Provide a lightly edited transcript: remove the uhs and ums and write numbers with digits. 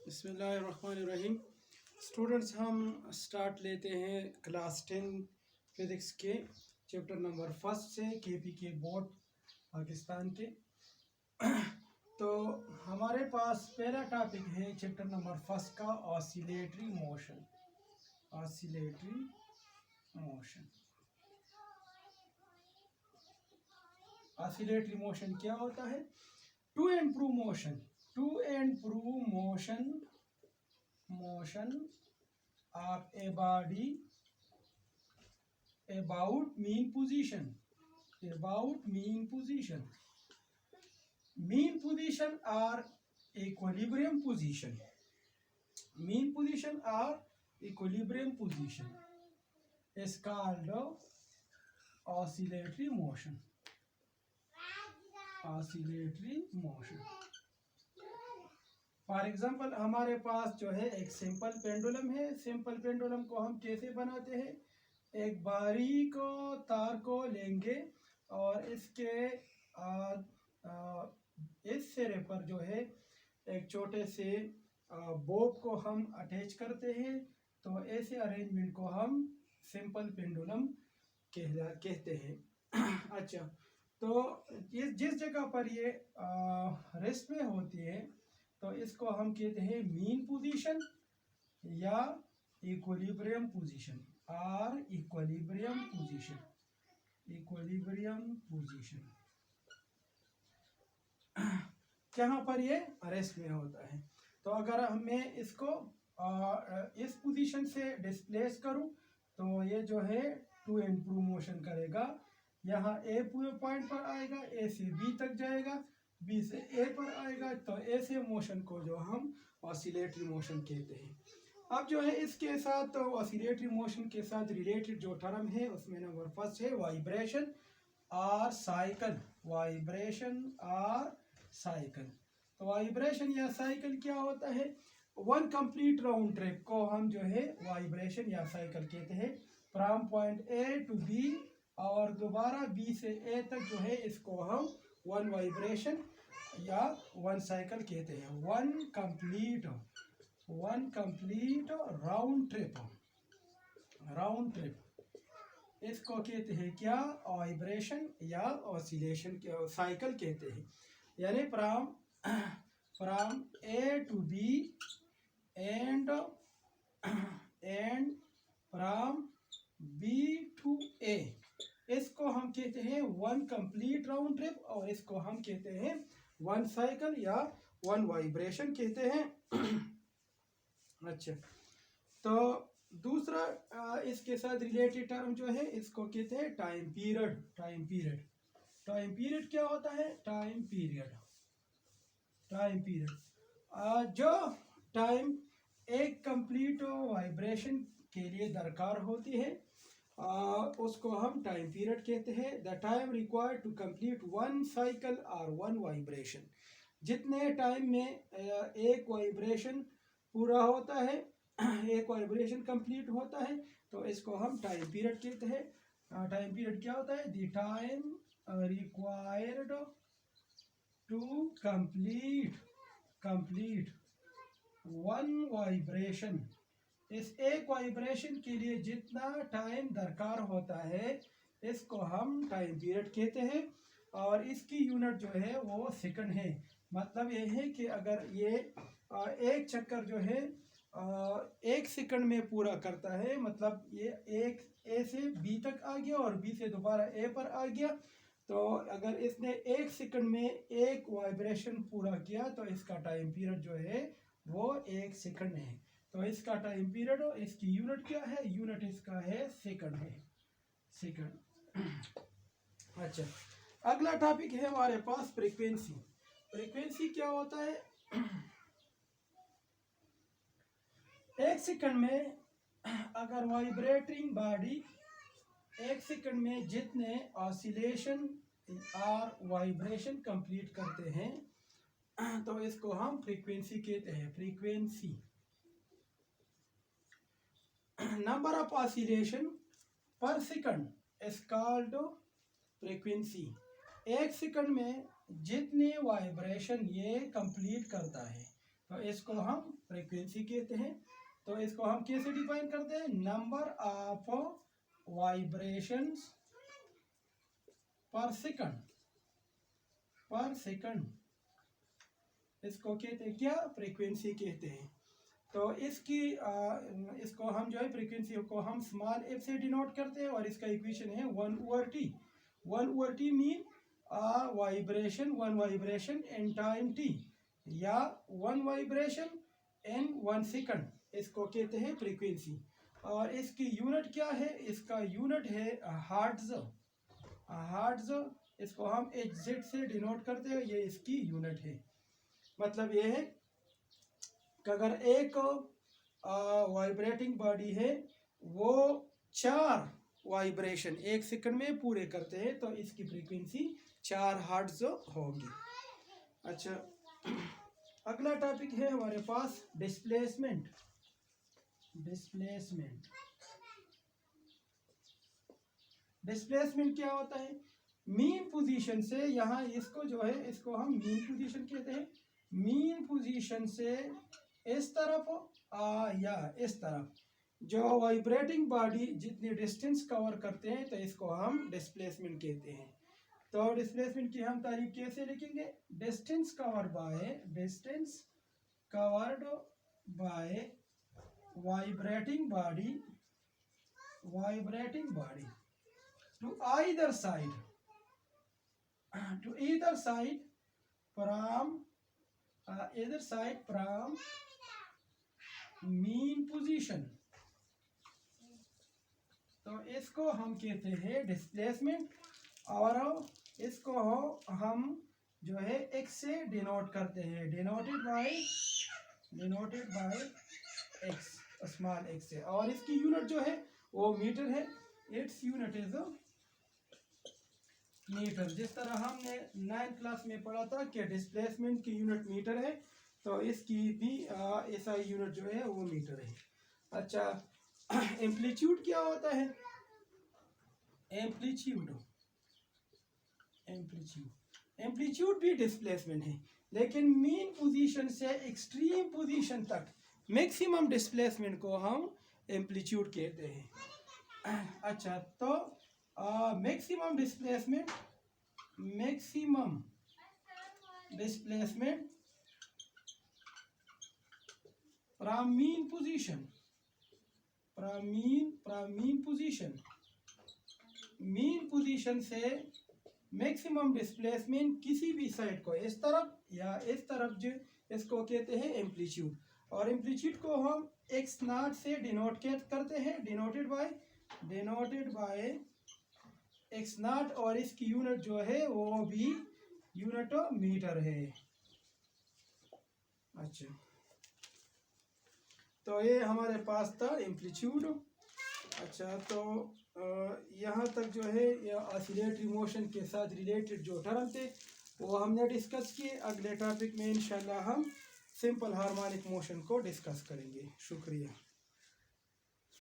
बिस्मिल्लाहिर्रहमानिर्रहीम। स्टूडेंट्स, हम स्टार्ट लेते हैं क्लास 10 फिज़िक्स के चैप्टर नंबर फर्स्ट से केपी के बोर्ड पाकिस्तान के। तो हमारे पास पहला टॉपिक है चैप्टर नंबर फर्स्ट का oscillatory motion. Oscillatory motion oscillatory motion क्या होता है? To and fro motion of a body about mean position. Mean position or equilibrium position. Mean position or equilibrium position is called oscillatory motion. Oscillatory motion. For example हमारे पास जो है एक simple pendulum है। Simple pendulum को हम कैसे बनाते हैं? एक बारीक तार को लेंगे और इसके इस सिरे पर जो है एक छोटे से बोब को हम अटैच करते हैं। तो ऐसे अरेंजमेंट को हम सिंपल पेंडुलम कहते हैं। अच्छा, तो जिस जगह पर ये रेस्ट में होती है तो इसको हम कहते हैं मीन पोजीशन या इक्विलिब्रियम पोजीशन और इक्विलिब्रियम पोजीशन जहाँ पर ये रेस्ट में होता है। तो अगर हमें इसको इस पोजीशन से डिस्प्लेस करूँ तो ये जो है टू एंड प्रू मोशन करेगा। यहाँ ए पॉइंट पर आएगा, ए से बी तक जाएगा, बी से ए पर आएगा। तो ऐसे मोशन को जो हम ऑसिलेटरी मोशन कहते हैं। अब जो है इसके साथ तो ऑसिलेटरी मोशन के साथ रिलेटेड जो टर्म है उसमें नंबर फर्स्ट है वाइब्रेशन और साइकिल। तो वाइब्रेशन या साइकिल क्या होता है? वन कंप्लीट राउंड ट्रिप को हम जो है वाइब्रेशन या साइकिल कहते हैं। From point A to B और दोबारा बी से ए तक जो है इसको हम वन वाइब्रेशन या वन साइकिल कहते हैं। वन कंप्लीट राउंड ट्रिप इसको कहते हैं क्या? वाइब्रेशन या ऑसिलेशन साइकिल कहते हैं। यानी from A to B and from B to A, इसको हम कहते हैं वन कंप्लीट राउंड ट्रिप और इसको हम कहते हैं वन साइकिल या वन वाइब्रेशन कहते हैं। अच्छा, तो दूसरा इसके साथ रिलेटेड टर्म जो है इसको कहते हैं टाइम पीरियड क्या होता है? टाइम पीरियड जो टाइम एक कंप्लीट वाइब्रेशन के लिए दरकार होती है उसको हम टाइम पीरियड कहते हैं। The time required to complete one cycle और वन वाइब्रेशन, जितने टाइम में एक वाइब्रेशन पूरा होता है, एक वाइब्रेशन कंप्लीट होता है, तो इसको हम टाइम पीरियड कहते हैं। टाइम पीरियड क्या होता है? The time required to complete one vibration, इस एक वाइब्रेशन के लिए जितना टाइम दरकार होता है इसको हम टाइम पीरियड कहते हैं। और इसकी यूनिट जो है वो सेकंड है। मतलब ये है कि अगर ये एक चक्कर जो है एक सेकंड में पूरा करता है, मतलब ये एक ए से बी तक आ गया और बी से दोबारा ए पर आ गया, तो अगर इसने एक सेकंड में एक वाइब्रेशन पूरा किया तो इसका टाइम पीरियड जो है वो एक सेकंड है। तो इसका टाइम पीरियड और इसकी यूनिट क्या है? यूनिट इसका है सेकंड। अच्छा, अगला टॉपिक है हमारे पास फ्रीक्वेंसी क्या होता है? एक सेकंड में अगर वाइब्रेटिंग बॉडी एक सेकंड में जितने ऑसिलेशन और वाइब्रेशन कंप्लीट करते हैं तो इसको हम फ्रीक्वेंसी कहते हैं। फ्रीक्वेंसी नंबर ऑफ ऑसिलेशन पर सेकंड इज कॉल्ड फ्रीक्वेंसी। एक सेकंड में जितने वाइब्रेशन ये कंप्लीट करता है तो इसको हम फ्रीक्वेंसी कहते हैं। तो इसको हम कैसे डिफाइन करते हैं? नंबर ऑफ वाइब्रेशंस पर सेकंड इसको कहते हैं क्या? फ्रीक्वेंसी कहते हैं। तो इसको हम जो है फ्रीक्वेंसी को हम स्मॉल एफ से डिनोट करते हैं और इसका इक्वेशन है 1/t। 1/t mean one vibration in time t, या वन वाइब्रेशन इन 1 सेकंड, इसको कहते हैं फ्रीक्वेंसी। और इसकी यूनिट क्या है? इसका यूनिट है हर्ट्ज। इसको हम hz से डिनोट करते हैं, ये इसकी यूनिट है। मतलब ये है कि अगर एक वाइब्रेटिंग बॉडी है, वो 4 वाइब्रेशन 1 सेकंड में पूरे करते हैं, तो इसकी फ्रीक्वेंसी 4 हर्ट्ज होगी। अच्छा, अगला टॉपिक है हमारे पास डिस्प्लेसमेंट। डिस्प्लेसमेंट क्या होता है? मीन पोजीशन से, यहाँ इसको जो है इसको हम मीन पोजीशन कहते हैं। मीन पोजीशन से इस तरफ या इस तरफ जो वाइब्रेटिंग बॉडी जितनी डिस्टेंस कवर करते हैं, तो इसको हम डिस्प्लेसमेंट कहते हैं। तो डिस्प्लेसमेंट की हम तारीफ कैसे लिखेंगे? Distance covered by vibrating body to either side from mean position। तो इसको हम कहते हैं डिस्प्लेसमेंट, और इसको हम जो है x से डिनोट करते हैं, denoted by x, small x से। और इसकी यूनिट जो है वो मीटर है। Its unit is metre. जिस तरह हमने 9th क्लास में पढ़ा था कि डिस्प्लेसमेंट की यूनिट मीटर है, तो इसकी भी SI यूनिट जो है वो मीटर है। अच्छा, एम्पलीट्यूड क्या होता है? एम्पलीट्यूड भी डिस्प्लेसमेंट है, लेकिन मीन पोजीशन से एक्सट्रीम पोजीशन तक मैक्सिमम डिस्प्लेसमेंट को हम एम्पलीट्यूड कहते हैं। अच्छा, तो maximum displacement from mean position से मैक्सिमम डिस्प्लेसमेंट किसी भी साइड को, इस तरफ या इस तरफ, जो इसको कहते हैं एम्पलीट्यूड। और एम्पलीट्यूड को हम x0 से डिनोट करते हैं, डिनोटेड बाय x0, और इसकी यूनिट जो है वो भी यूनिट मीटर है। अच्छा, तो ये हमारे पास था एम्पलीट्यूड। अच्छा, तो यहाँ तक जो है ये ऑसिलेटरी मोशन के साथ रिलेटेड जो टर्म थे वो हमने डिस्कस किए। अगले टॉपिक में इंशाल्लाह हम सिंपल हार्मोनिक मोशन को डिस्कस करेंगे। शुक्रिया।